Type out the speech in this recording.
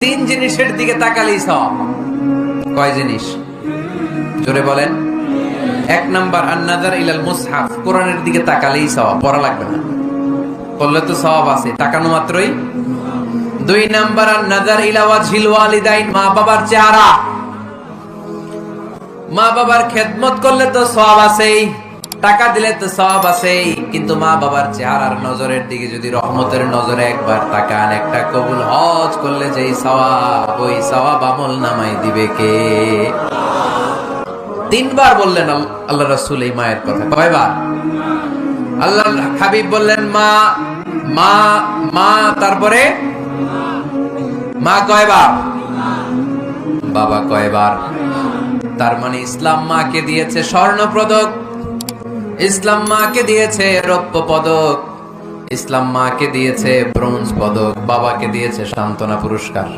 তিন জিনিসের দিকে তাকালেই সওয়াব। কয় জিনিস? জোরে বলেন। এক নাম্বার আন-নাযার ইলাল মুসহাফ, কোরআনের দিকে তাকালেই সওয়াব, পড়া লাগবে না, পড়লে তো সওয়াব আছে, তাকানো মাত্রই। দুই নাম্বার আন-নাযার ইলা ওয়াজহিল ওয়ালিদাইন, মা বাবার চেহারা, মা বাবার খেদমত করলে তো সওয়াব আছেই, টাকা দিলে তো সওয়াব আছেই, কিন্তু মা বাবার চেহারার নজরের দিকে যদি রহমতের নজরে একবার তাকান, একটা কবুল হজ করলে যেই সওয়াব, ওই সওয়াব আমল নামাই দিবে কে? তিনবার বললেন আল্লাহ রাসূল এই মায়ের কথা। কয়বার? আল্লাহর হাবিব বললেন মা মা মা, তারপরে মা কয়বার? বাবা কয়বার? তার মানে ইসলাম মাকে দিয়েছে স্বর্ণ পদক, ইসলাম মাকে দিয়েছে রৌপ্য পদক, ইসলাম মাকে দিয়েছে ব্রোঞ্জ পদক, বাবাকে দিয়েছে সান্ত্বনা পুরস্কার।